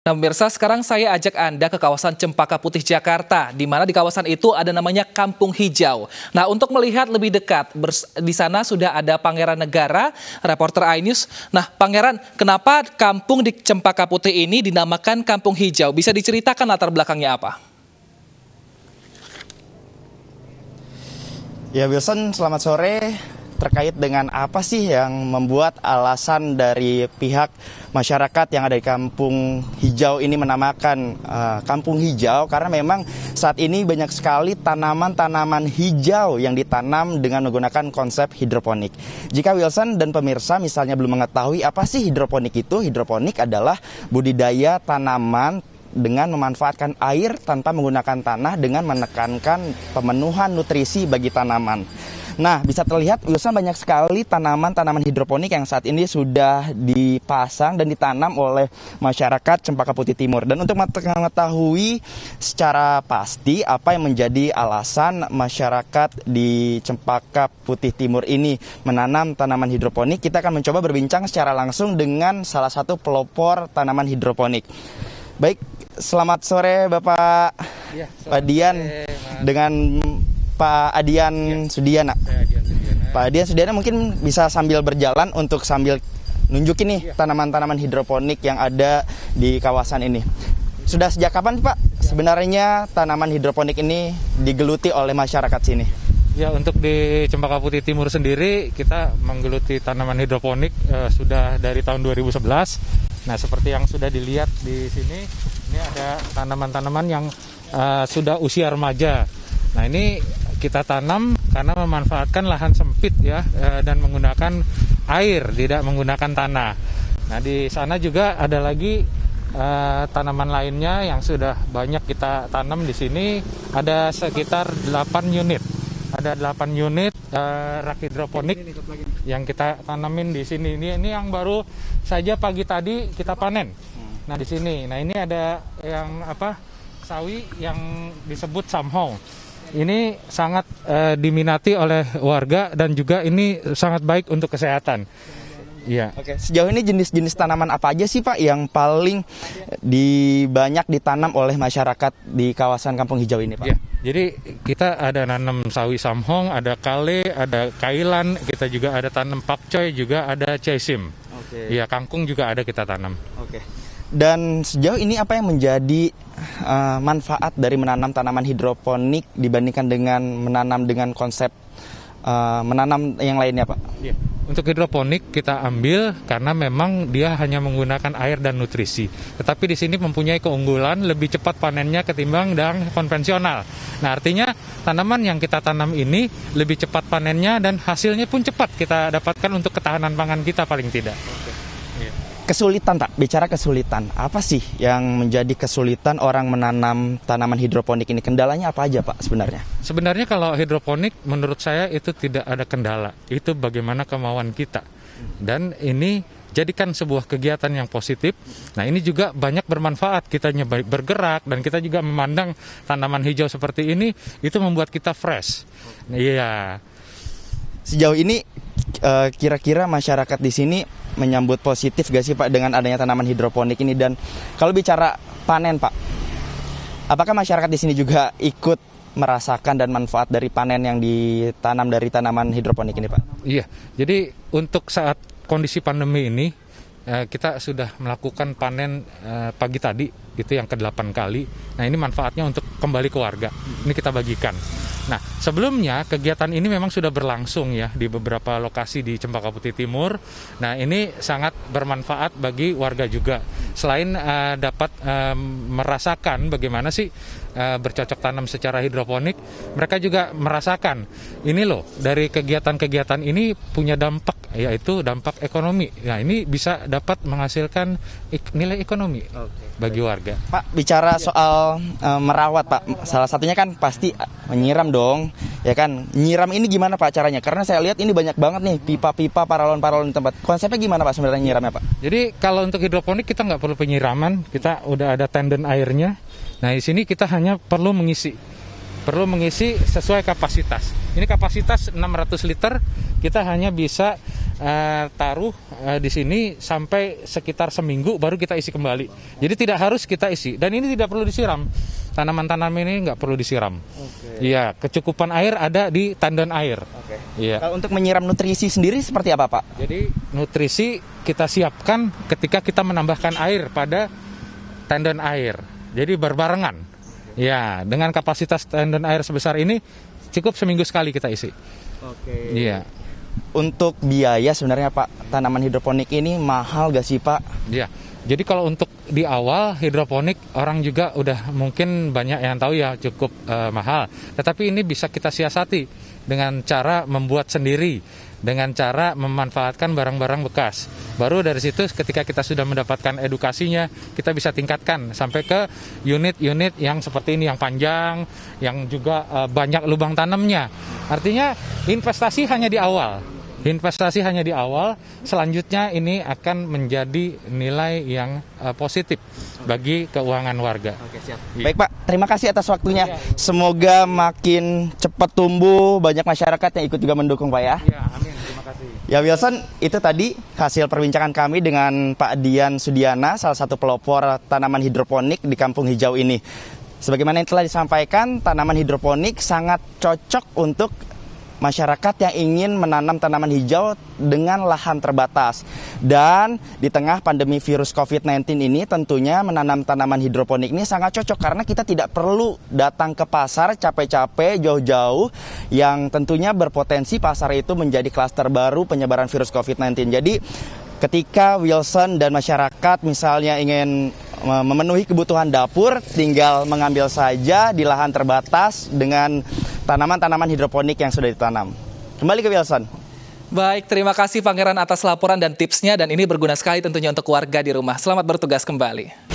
Nah, pemirsa, sekarang saya ajak Anda ke kawasan Cempaka Putih, Jakarta, di mana di kawasan itu ada namanya Kampung Hijau. Nah, untuk melihat lebih dekat, di sana sudah ada Pangeran Negara, reporter iNews. Nah, Pangeran, kenapa kampung di Cempaka Putih ini dinamakan Kampung Hijau? Bisa diceritakan latar belakangnya apa? Ya Wilson, selamat sore. Terkait dengan apa sih yang membuat alasan dari pihak masyarakat yang ada di Kampung Hijau ini menamakan Kampung Hijau? Karena memang saat ini banyak sekali tanaman-tanaman hijau yang ditanam dengan menggunakan konsep hidroponik. Jika Wilson dan pemirsa misalnya belum mengetahui apa sih hidroponik itu, hidroponik adalah budidaya tanaman dengan memanfaatkan air tanpa menggunakan tanah dengan menekankan pemenuhan nutrisi bagi tanaman. Nah, bisa terlihat Wilson banyak sekali tanaman-tanaman hidroponik yang saat ini sudah dipasang dan ditanam oleh masyarakat Cempaka Putih Timur. Dan untuk mengetahui secara pasti apa yang menjadi alasan masyarakat di Cempaka Putih Timur ini menanam tanaman hidroponik, kita akan mencoba berbincang secara langsung dengan salah satu pelopor tanaman hidroponik. Baik, selamat sore Bapak ya, Pak Dian dengan Pak Adian Sudiana. Pak Adian Sudiana mungkin bisa sambil berjalan untuk sambil nunjukin nih tanaman-tanaman hidroponik yang ada di kawasan ini. Sudah sejak kapan Pak sebenarnya tanaman hidroponik ini digeluti oleh masyarakat sini? Ya, untuk di Cempaka Putih Timur sendiri kita menggeluti tanaman hidroponik sudah dari tahun 2011. Nah, seperti yang sudah dilihat di sini, ini ada tanaman-tanaman yang sudah usia remaja. Nah, ini kita tanam karena memanfaatkan lahan sempit ya, dan menggunakan air, tidak menggunakan tanah. Nah, di sana juga ada lagi tanaman lainnya yang sudah banyak kita tanam di sini, ada sekitar 8 unit. Ada 8 unit rak hidroponik yang kita tanamin di sini. Ini yang baru saja pagi tadi kita panen. Nah, di sini. Nah, ini ada yang sawi yang disebut samhong. Ini sangat diminati oleh warga dan juga ini sangat baik untuk kesehatan. Iya. Oke, sejauh ini jenis-jenis tanaman apa aja sih Pak yang paling banyak ditanam oleh masyarakat di kawasan Kampung Hijau ini Pak? Ya, jadi kita ada nanam sawi samhong, ada kale, ada kailan, kita juga ada tanam pakcoy, juga ada cesim. Oke. Iya, kangkung juga ada kita tanam. Oke. Dan sejauh ini apa yang menjadi manfaat dari menanam tanaman hidroponik dibandingkan dengan menanam dengan konsep menanam yang lainnya Pak? Iya. Untuk hidroponik kita ambil karena memang dia hanya menggunakan air dan nutrisi. Tetapi di sini mempunyai keunggulan lebih cepat panennya ketimbang dengan konvensional. Nah, artinya tanaman yang kita tanam ini lebih cepat panennya dan hasilnya pun cepat kita dapatkan untuk ketahanan pangan kita paling tidak. Iya. Kesulitan Pak, bicara kesulitan, apa sih yang menjadi kesulitan orang menanam tanaman hidroponik ini? Kendalanya apa aja Pak sebenarnya? Sebenarnya kalau hidroponik menurut saya itu tidak ada kendala, itu bagaimana kemauan kita. Dan ini jadikan sebuah kegiatan yang positif. Nah, ini juga banyak bermanfaat, kitanya bergerak dan kita juga memandang tanaman hijau seperti ini, itu membuat kita fresh. Iya. Sejauh ini kira-kira masyarakat di sini menyambut positif gak sih Pak dengan adanya tanaman hidroponik ini? Dan kalau bicara panen Pak, apakah masyarakat di sini juga ikut merasakan dan manfaat dari panen yang ditanam dari tanaman hidroponik ini Pak? Iya, jadi untuk saat kondisi pandemi ini kita sudah melakukan panen pagi tadi, itu yang ke-8 kali. Nah, ini manfaatnya untuk kembali ke warga, ini kita bagikan. Nah, sebelumnya kegiatan ini memang sudah berlangsung ya di beberapa lokasi di Cempaka Putih Timur. Nah, ini sangat bermanfaat bagi warga juga. Selain dapat merasakan bagaimana sih bercocok tanam secara hidroponik, mereka juga merasakan ini loh, dari kegiatan-kegiatan ini punya dampak, yaitu dampak ekonomi. Nah, ini bisa dapat menghasilkan nilai ekonomi bagi warga. Pak, bicara soal merawat Pak, salah satunya kan pasti menyiram dong, ya kan? Nyiram ini gimana Pak caranya? Karena saya lihat ini banyak banget nih pipa-pipa, paralon-paralon di tempat. Konsepnya gimana Pak sebenarnya nyiramnya Pak? Jadi kalau untuk hidroponik kita nggak perlu penyiraman, kita udah ada tenden airnya. Nah, di sini kita hanya perlu mengisi sesuai kapasitas. Ini kapasitas 600 liter, kita hanya bisa taruh di sini sampai sekitar seminggu baru kita isi kembali. Jadi tidak harus kita isi. Dan ini tidak perlu disiram. Tanaman-tanaman ini nggak perlu disiram. Iya, kecukupan air ada di tandon air. Iya. Kalau untuk menyiram nutrisi sendiri seperti apa, Pak? Jadi nutrisi kita siapkan ketika kita menambahkan air pada tandon air. Jadi berbarengan. Ya, dengan kapasitas tandon air sebesar ini cukup seminggu sekali kita isi. Iya. Untuk biaya sebenarnya Pak, tanaman hidroponik ini mahal gak sih Pak? Iya. Jadi kalau untuk di awal hidroponik orang juga udah mungkin banyak yang tahu ya cukup mahal. Tetapi ini bisa kita siasati dengan cara membuat sendiri, dengan cara memanfaatkan barang-barang bekas. Baru dari situ ketika kita sudah mendapatkan edukasinya, kita bisa tingkatkan sampai ke unit-unit yang seperti ini, yang panjang, yang juga banyak lubang tanamnya. Artinya investasi hanya di awal. Investasi hanya di awal, selanjutnya ini akan menjadi nilai yang positif bagi keuangan warga. Baik Pak, terima kasih atas waktunya. Semoga makin cepat tumbuh, banyak masyarakat yang ikut juga mendukung Pak ya. Iya, amin. Terima kasih. Ya Wilson, itu tadi hasil perbincangan kami dengan Pak Dian Sudiana, salah satu pelopor tanaman hidroponik di Kampung Hijau ini. Sebagaimana yang telah disampaikan, tanaman hidroponik sangat cocok untuk masyarakat yang ingin menanam tanaman hijau dengan lahan terbatas. Dan di tengah pandemi virus COVID-19 ini tentunya menanam tanaman hidroponik ini sangat cocok karena kita tidak perlu datang ke pasar capek-capek jauh-jauh yang tentunya berpotensi pasar itu menjadi klaster baru penyebaran virus COVID-19. Jadi ketika Wilson dan masyarakat misalnya ingin memenuhi kebutuhan dapur, tinggal mengambil saja di lahan terbatas dengan tanaman-tanaman hidroponik yang sudah ditanam. Kembali ke Wilson. Baik, terima kasih Pangeran atas laporan dan tipsnya, dan ini berguna sekali tentunya untuk warga di rumah. Selamat bertugas kembali.